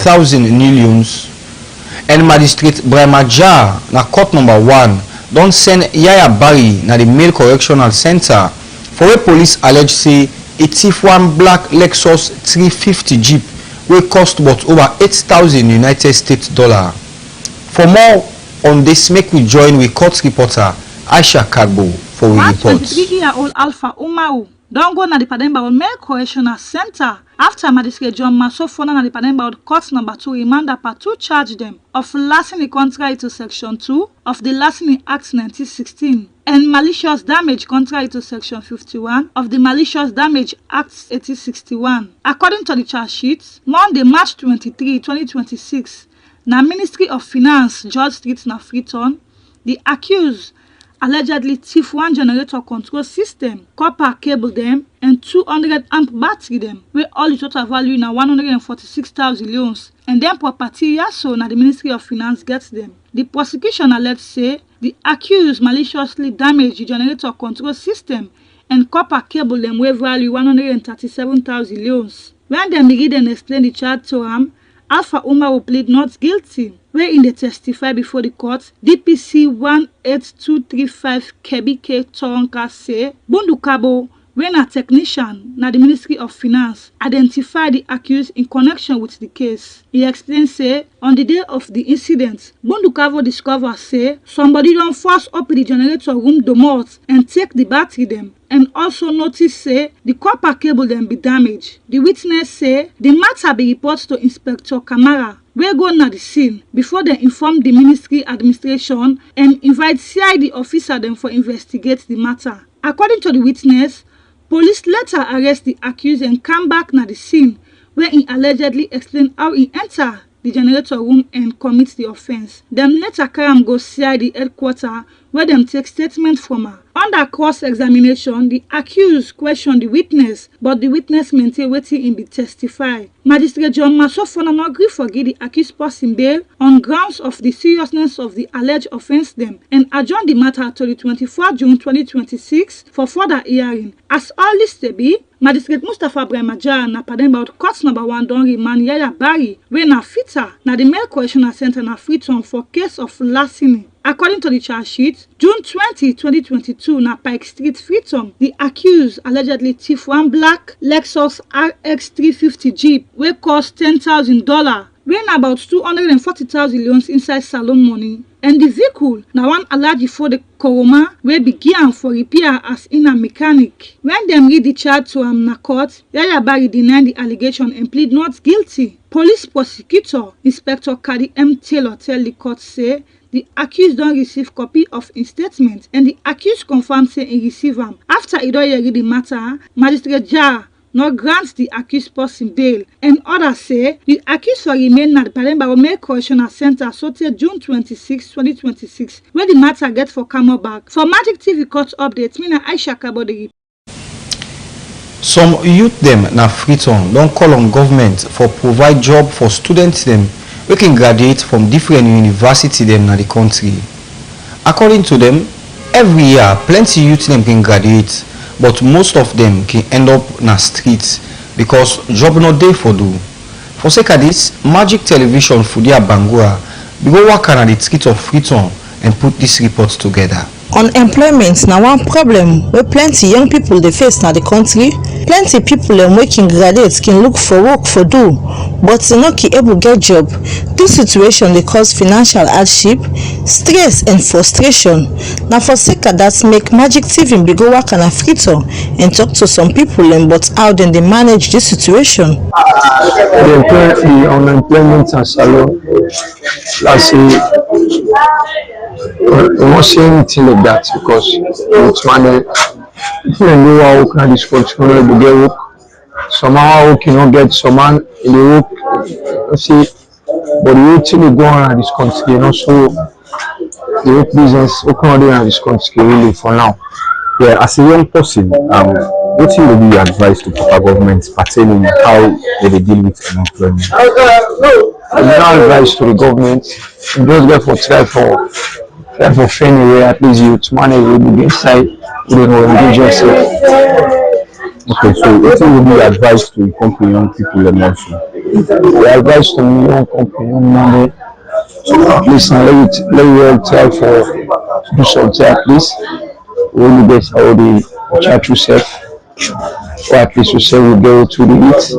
8,000 new loans. And Magistrate Brahmajar na court number 1 don send Yaya Barry na the male correctional center for where police allege say a thief one black Lexus 350 Jeep wey cost but over 8,000 United States dollar. For more on this, make we join with court reporter Aisha Kagbo for a report. 23-year-old Alpha Umaru don go na the Pademba Male Correctional Center after Magistrate John Masofona na the Pademba Court number 2 remand part 2 charge them of larceny contrary to Section 2 of the Larceny Act 1916 and malicious damage contrary to Section 51 of the Malicious Damage Act 1861. According to the charge sheet, Monday, March 23, 2026, na Ministry of Finance, George Street, na Freetown, the accused allegedly thief one generator control system, copper cable them, and 200 amp battery them, where all the total value na 146,000 loans, and then property yaso na the Ministry of Finance gets them. The prosecution alleged say the accused maliciously damaged the generator control system and copper cable them where value 137,000 loans. When them read and explain the charge to him, Alpha Umar will plead not guilty, wherein they testify before the court. DPC 18235 KBK Toronka say Bundukabo, when a technician na the Ministry of Finance identify the accused in connection with the case. He explained say on the day of the incident, Bundukabo discovered say somebody don't force up the generator room domot and take the battery them, and also notice say the copper cable them be damaged. The witness say the matter be reported to Inspector Kamara, we go na the scene before they inform the ministry administration and invite CID officer them for investigate the matter. According to the witness, police later arrest the accused and come back na the scene where he allegedly explained how he entered the generator room and commit the offense. Them later carry am go CID headquarters where them take statement from her. Under cross-examination, the accused questioned the witness, but the witness maintained wetin him be testify. Magistrate John Masofona no gree forgive the accused person bail on grounds of the seriousness of the alleged offense them and adjourn the matter to the 24 June 2026 for further hearing. As all this be, Magistrate Mustapha Brahmajar na Pademba court number 1 don remand Yaya Barry wey na fitter na the male correctional center na Freetown for case of larceny. According to the charge sheet, June 20, 2022, na Pike Street, Freetown, the accused allegedly thief one black Lexus RX 350 Jeep wey cost $10,000, weighing about 240,000 loans inside salon money. And the vehicle na one Alhaji for the Koroma wey began for repair as in a mechanic. When them read the charge to na court, Yaya Barry denied the allegation and plead not guilty. Police prosecutor Inspector Kadi M. Taylor tell the court say the accused don't receive copy of his statement and the accused confirmed say he receive them. After he don't hear the matter, Magistrate Jar not grants the accused person bail, and others say the accused will remain at the Pademba Male Correctional Center until June 26, 2026, where the matter get for camel back. For Magic TV Court Updates, me na Aisha Kabo the. Some youth them na Freetown don't call on government for provide job for students them we can graduate from different university them na the country. According to them, every year plenty youth them can graduate, but most of them can end up na streets because job not there for do. For sake of this, Magic Television for their Bangura, we go work on the street of Freetown and put this report together. Unemployment na one problem where plenty young people they face na the country. Plenty people making graduates can look for work for do, but they not able get job. This situation they cause financial hardship, stress and frustration. Now for sake of that, make Magic TV be go work on a Freetown and talk to some people but how then they manage this situation. The unemployment and salon, let's say, we won't say anything like that because it's money. If you know how can this country to get work, somehow cannot get someone in the work, see, but the way thing go on in this country, you know, so the work business, what can do in this country really for now? Yeah, as a young person, what will be your advice to proper government pertaining how they deal with unemployment? No advice to the government. You just get for try for friendly way at least you to manage will be inside. You don't know engage yourself. Okay, so what will be your advice to young people and also? The advice to me, young company, young man, listen, let you all try for do something at least. When you get all the chat yourself, or at least you say we go to the eat,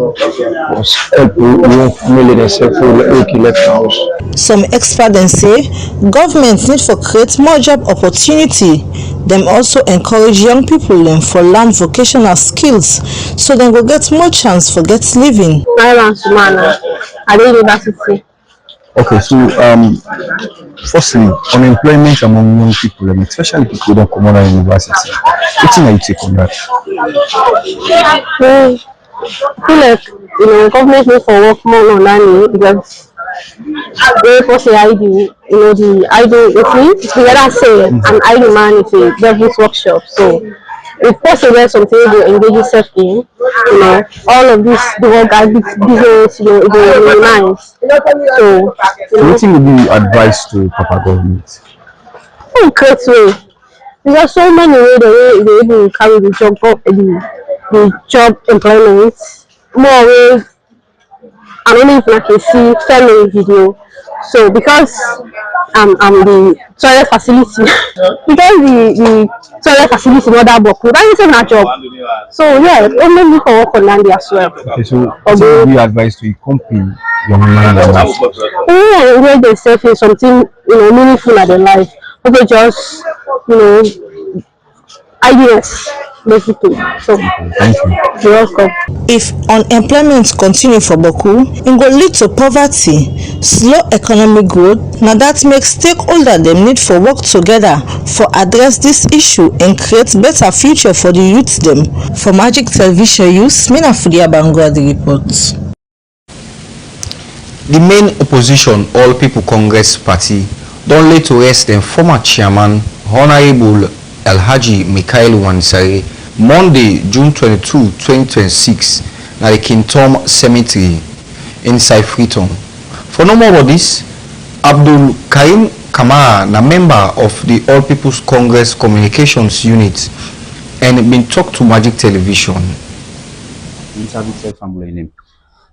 was help your family themselves for the left house. Some experts then say government need for create more job opportunity. Dem also encourage young people dem for learn vocational skills so dem go get more chance for get living. Finance man at the university. Okay, so firstly, unemployment among young people, especially people who don't come out of university. What are you take on that? So I feel like government needs for work more on learning because they force the ID, the ID it's the other say an ID man is a devil's workshop. So if possible there's something you engage yourself in, all of this the work business, it will be nice. So, So what would be advice to Papa government? in create way. Because so many ways they even carry the job employment more ways and only if I can see family video. So because I'm the toilet facility because the toilet facility not that book that is not job. So yeah, only me for work on Nandi as well. Okay, so what would be advice to a company young man and wife? Yeah, engage themselves in something meaningful in their life. Okay, just you know ideas basically. So Thank you. you're welcome. If unemployment continue for boku, e go lead to poverty, slow economic growth. Na that make stakeholders dem need for work together for address this issue and create better future for the youth dem. For Magic Television Use, me na Fudia Bangwa the report. The main opposition All People Congress Party don lay to rest dem former chairman Honorable Alhaji Mikhail Wansare Monday, June 22, 2026 na the Kintom Cemetery inside Freetown. For no more about this, Abdul Karim Kamara na member of the All People's Congress Communications Unit and been talked to Magic Television. Family name.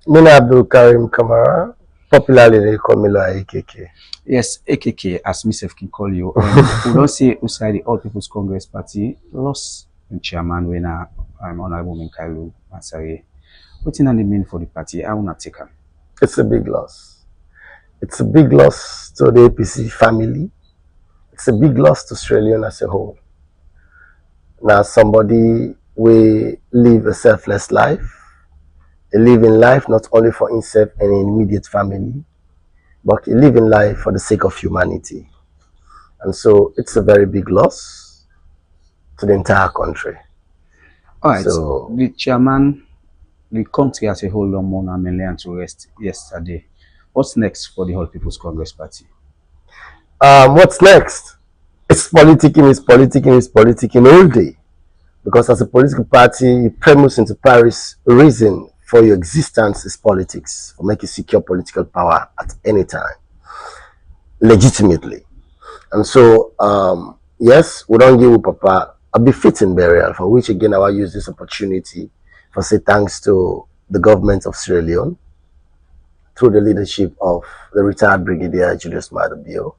Mina Abdul Karim Kamara, popularly they call me like AKK. Yes, AKK, as myself can call you. We don't say outside the All People's Congress Party lost in chairman when I'm Honorable Mikhail Masari. What's in the mean for the party? I wanna take her. It's a big loss. It's a big loss to the APC family. It's a big loss to Australian as a whole. Now somebody will live a selfless life, a living life not only for himself and immediate family, but a living life for the sake of humanity. And so it's a very big loss to the entire country. All right. So The chairman, the country as a whole, long more mainly and to rest yesterday. What's next for the All People's Congress Party? what's next? It's politicking all day. Because as a political party, premise into Paris reason for your existence is politics, for making secure political power at any time, legitimately. And so, yes, we don't give Papa a befitting burial, for which again I will use this opportunity for say thanks to the government of Sierra Leone, through the leadership of the retired Brigadier Julius Madabio,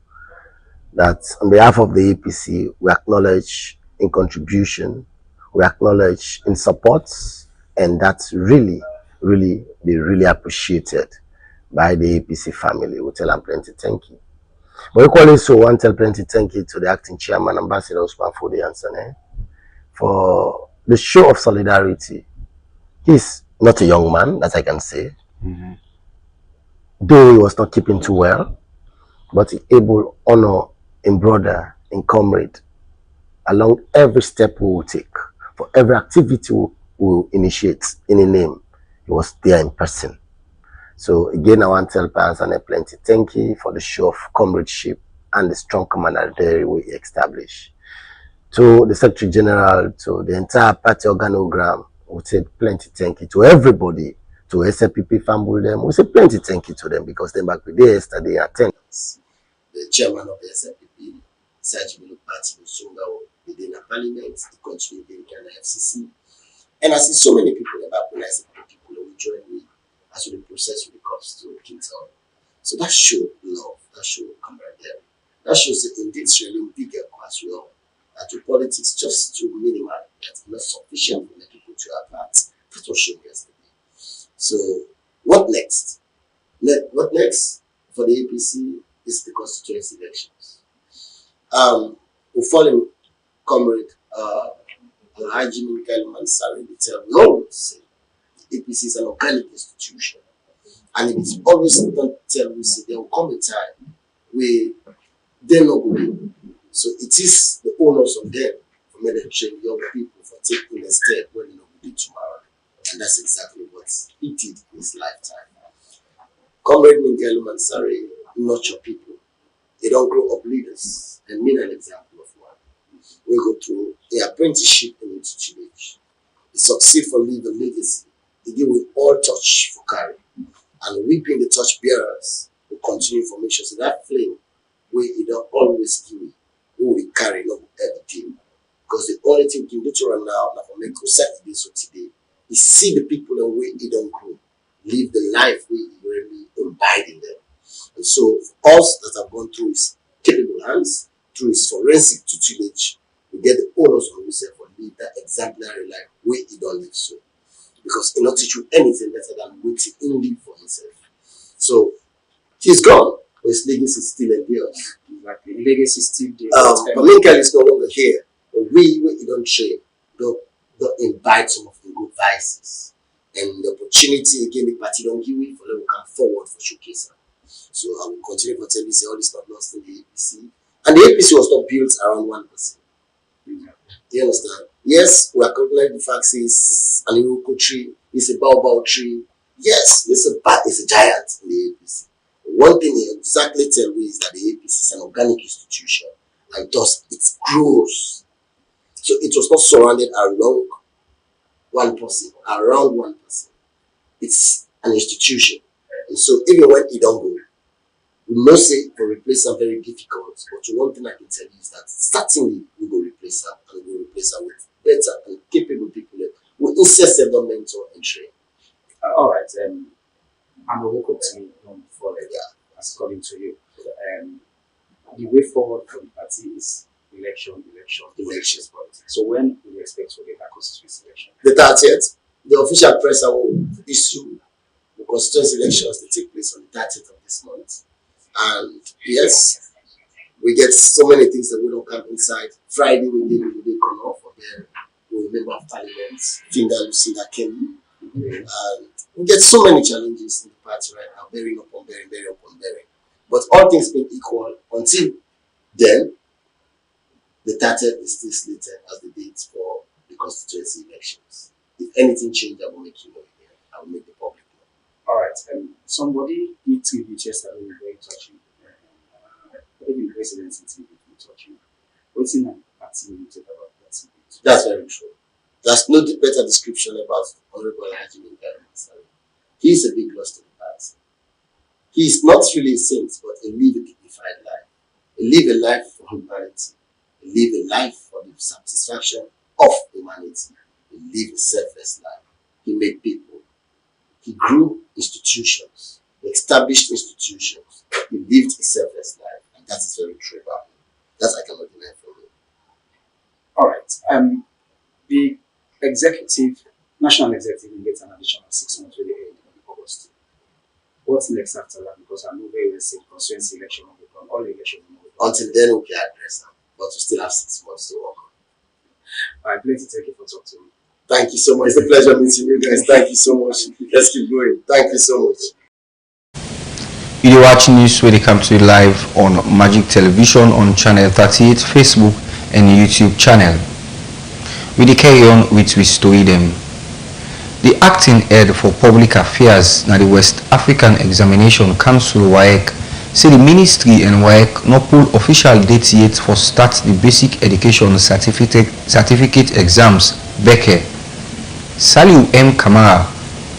that on behalf of the APC, we acknowledge in contribution, we acknowledge in support, and that's really appreciated by the APC family. We tell them plenty thank you. But equally so, one tell plenty thank you to the acting chairman, Ambassador Usman Fodi Ansane, for the show of solidarity. He's not a young man, that I can say. Though he was not keeping too well, but he able honor in brother, in comrade, along every step we will take, for every activity we will initiate in a name. He was there in person. So again, I want to tell parents and plenty thank you for the show of comradeship and the strong camaraderie we establish. To the Secretary General, to the entire party organogram, we say plenty thank you to everybody, to SLPP family them. We say plenty thank you to them because they back with there yesterday attendance. The chairman of the SLPP, Sajibulu Party, Musunga, within the parliament, the country, the FCC. And I see so many people about when I say people who join me as we process with the cost to Kingstown. So that showed love, that showed camaraderie. That shows that indeed Sierra Leone bigger as well. That the politics just too minimal, that's not sufficient for the people to have that. That was shown yesterday. So what next? What next for the APC is the constituency elections. We follow comrade Alhaji Michael Mansari, they tell we always say the APC is an organic institution. And it is always don't tell we say there will come a time where they're not going. So it is the owners of them for me to train young people for taking a step when they not going to tomorrow. And that's exactly what he did in his lifetime. Comrade Mingelu Mansari nurture people. They don't grow up leaders. And me an example of one. We go through an apprenticeship in Institute. They succeed for leave a legacy. They give with all touch for carry. And we being the touch bearers will continue for make sure so that flame where it don't always give me, who we carry not everything. Because the only thing we can do to run now for make Saturday so today is see the people the way it don't grow. Live the life we really imbibe in them. And so for us that have gone through his capable hands, through his forensic tutelage, we get the owners of himself and live that exemplary life where he don't live so. Because he not teach you anything better than waiting only for himself. So he's gone, but his legacy still endures. Exactly. Legacy still but Michael is no longer here. But we don't train, don't invite some of the good vices. And the opportunity again the party don't give it for them to come forward for showcasing. So I will continue to tell you say all is not lost in the APC. And the APC was not built around one person. Do you understand? Yes, we are calculating the fact is an Iroko tree, it's a baobab tree. Yes, it's a giant in the APC. One thing he exactly tell me is that the APC is an organic institution and thus it grows. So it was not surrounded around one person, It's an institution. And so even when it don't go, we must say to replace them very difficult. But one thing I can tell you is that startingly we will replace them and we will replace them with better and capable people we insist them on mentor and train. All right, I'm a welcome to me before as according to you. The way forward for the party is elections. Politics. So when do we expect to get that constituency election? The 30th, the official press will issue the constituency elections that take place on the 30th of this month. And yes, we get so many things that we don't come inside. Friday we did come off of there. We remember Parliament, Finda Lucinda Kelly. And we get so many challenges in the party right now, bearing upon bearing. But all things being equal, until then, the 30th is still slated as the date for the constituency elections. If anything changes, I will make you know again. I will make the public know. All right. Somebody did tribute yesterday very touching. Even the president in very touching. What's in that party about that tribute? That's very true. There's no better description about Honorable Alhaji Mansari. He is a big loss to the party. He is not really a saint, but he live a dignified life. He live a life for humanity. He live a life for the satisfaction of humanity. He live a selfless life. He made people. He grew institutions. He established institutions. He lived a selfless life. And that is very true about him. That I cannot deny from him. All right. The national executive will get an additional 6 months with the end of August. What's next after that? Because I know very well say constituency election will be done, all elections will be done. Until then, we can address them. But we still have 6 months to work on. All right, plenty thank you for talking to me. Thank you so much. It's a pleasure meeting you guys. Thank you so much. Let's keep going. Thank you so much. You are watching news where they come to you live on Magic Television on channel 38, Facebook and YouTube channel. We carry on with we story them. The acting head for public affairs na the West African Examination Council WAEC say the ministry and WAEC no pull official date yet for start the basic education certificate exams Beke. Saliu M. Kamara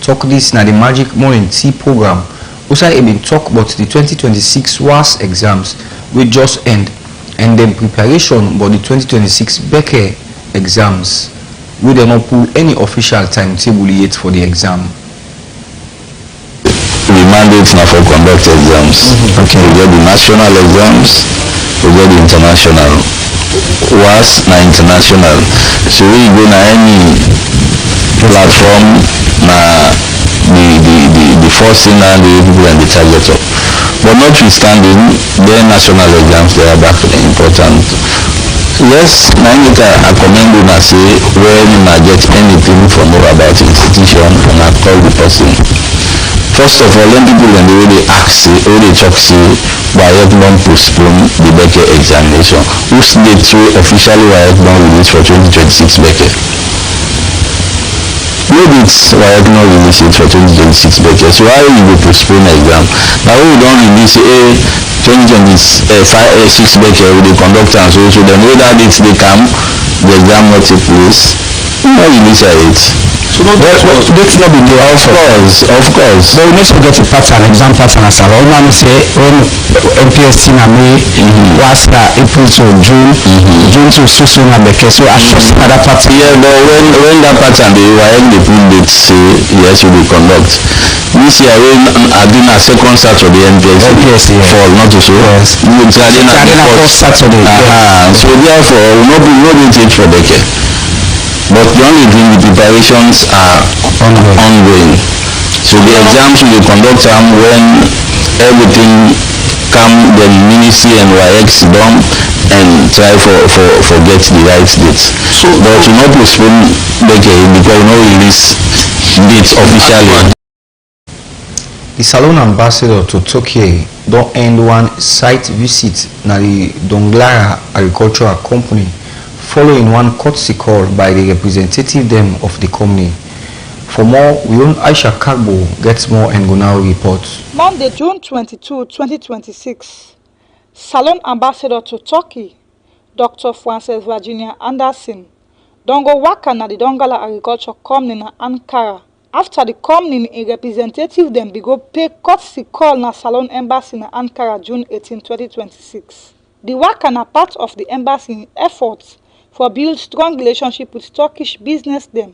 talk this na the Magic Morning Tea program. Also been talk about the 2026 WAS exams will just end and then preparation for the 2026 Beke exams. We do not pull any official timetable yet for the exam. mandate now for conduct exams. Okay. We get the national exams, we get the international. Was na international. So we go na any platform na the first thing and the people and the target up. But notwithstanding, their national exams they are back important. Yes, I commend you and say when I get anything for know about the institution and I call the person. First of all, let people when they really ask, really talk say why have not postponed the Becker examination. Whose date so officially why have not released for 2026 Becker? No dates why have not released it for 2026 Becker. So why you will postpone exam? Now we don't release 2026 Becker with the conductor and so then whether dates they come, the exam not take place. No release it. So not dates not be there. Of course. But we need to get a pattern, exam pattern as well. Now say when MPST na May was April to June, June to so na Becker. So I trust that pattern. Yeah, but when that pattern they put dates say yes we will conduct. This year when I did a second Saturday MPST fall not to so. Yes. We started a first Saturday. So therefore no date for Becker. But the only thing the preparations are ongoing. So the exams will be conducted when everything come the ministry and YX done and try for get the right dates. So but you not postpone Becker because you not release dates officially. The Salon ambassador to Tokyo don't end one site visit na the Donglara Agricultural Company following one courtesy call by the representative them of the company. For more, we own Aisha Kagbo gets more and go now report. Monday, June 22, 2026, Salon ambassador to Turkey, Dr. Frances Virginia Anderson, don't go work na the Dongala Agriculture Company na Ankara. After the company in representative them be go pay courtesy call na Salon embassy na Ankara June 18, 2026. The work na part of the embassy efforts for build strong relationship with Turkish business them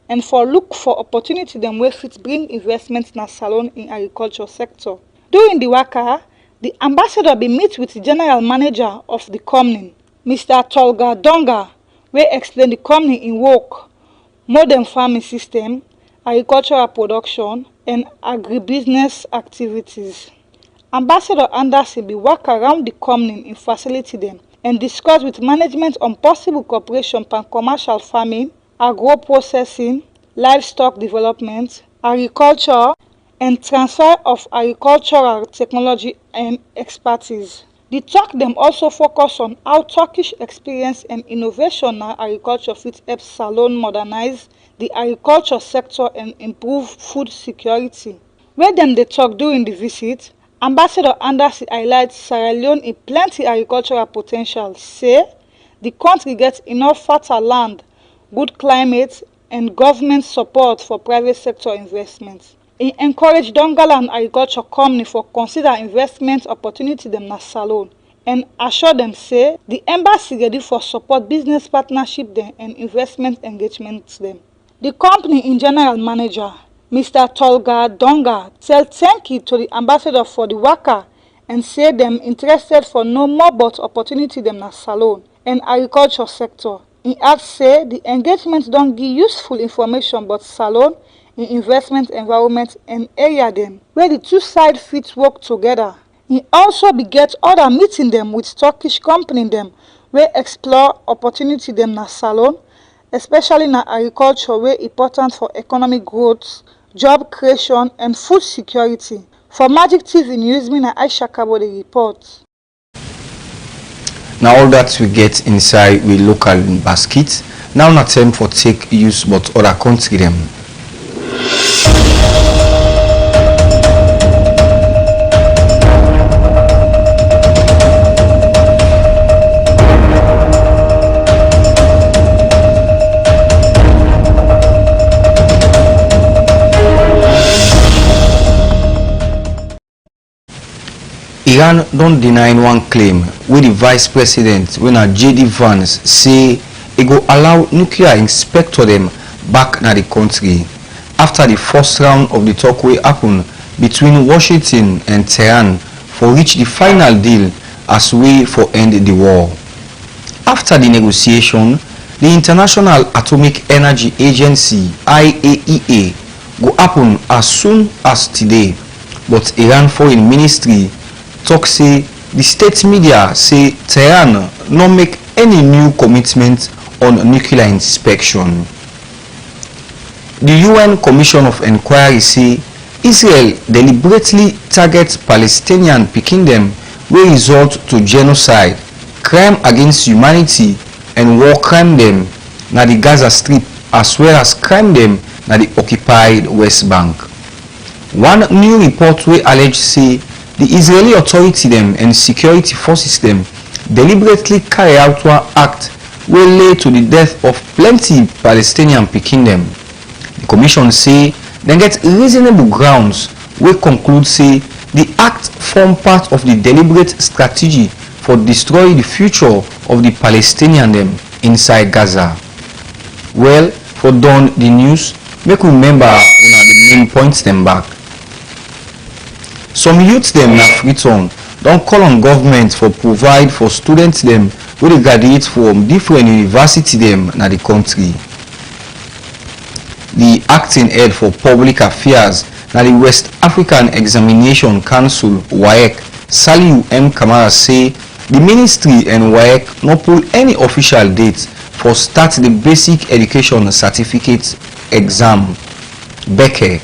and for look for opportunity them where fit bring investment na Salon in agriculture sector. During the waka, the ambassador be meet with the general manager of the company, Mr. Tolga Donga, where explain the company in work, modern farming system, agricultural production and agribusiness activities. Ambassador Anderson be walk around the company in facility them and discuss with management on possible cooperation pan commercial farming, agro-processing, livestock development, agriculture, and transfer of agricultural technology and expertise. The talk them also focus on how Turkish experience and innovation in agriculture fit help Salon modernize the agriculture sector and improve food security. Where them they talk during the visit, Ambassador Anderson highlights Sierra Leone in plenty agricultural potential, say the country gets enough fertile land, good climate, and government support for private sector investments. He encouraged Dongala and Agriculture Company for consider investment opportunity them na Salon and assure them say the embassy ready for support business partnership them and investment engagement them. The company in general manager, Mr. Tolga Donga, tell thank you to the ambassador for the worker and say them interested for no more but opportunity them na Salon and agriculture sector. He adds say the engagement don't give useful information but Salon in investment environment and area them where the two sides fit work together. He also beget other meeting them with Turkish company them where explore opportunity them na Salon, especially na agriculture where important for economic growth, job creation and food security. For Magic TV News, me na Aisha Kabo the report. Now all that we get inside we local in basket. Now not time for take use but other country them. Iran don't deny one claim with the vice president when a JD Vance say it go allow nuclear inspector them back na the country after the first round of the talk wey happen between Washington and Tehran for reach the final deal as way for end the war. After the negotiation, the International Atomic Energy Agency (IAEA) go happen as soon as today, but Iran Foreign Ministry talk say the state media say Tehran no make any new commitment on nuclear inspection. The UN Commission of Inquiry say Israel deliberately targets Palestinian pikin dem wey result to genocide, crime against humanity and war crime dem na the Gaza Strip as well as crime dem na the occupied West Bank. One new report wey allege say the Israeli authority dem and security forces dem deliberately carry out one act wey lead to the death of plenty Palestinian pikin dem. The commission say dem get reasonable grounds wey conclude say the act form part of the deliberate strategy for destroy the future of the Palestinian dem inside Gaza. Well, for done the news, make we remember the main points them back. Some youths them na Freetown don call on government for provide for students them wey dey graduate from different university them na the country. The acting head for public affairs na the West African Examination Council (WAEC), Saliu M. Kamara say the ministry and WAEC no pull any official date for start the basic education certificate exam (BECE).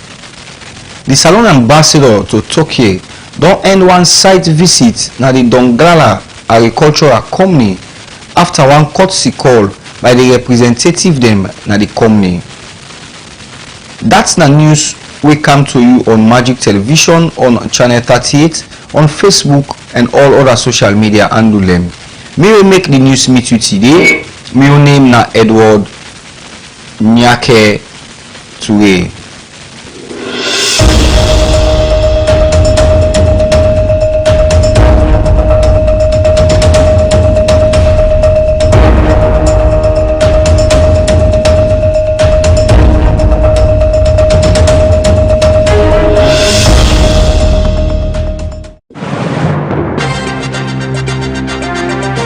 The Salon ambassador to Turkey don end one site visit na the Donggala Agricultural Company after one courtesy call by the representative dem na the company. That's the news we come to you on Magic Television, on channel 38, on Facebook and all other social media handle them. May we make the news meet you today. My name na Edward Nyake Toure.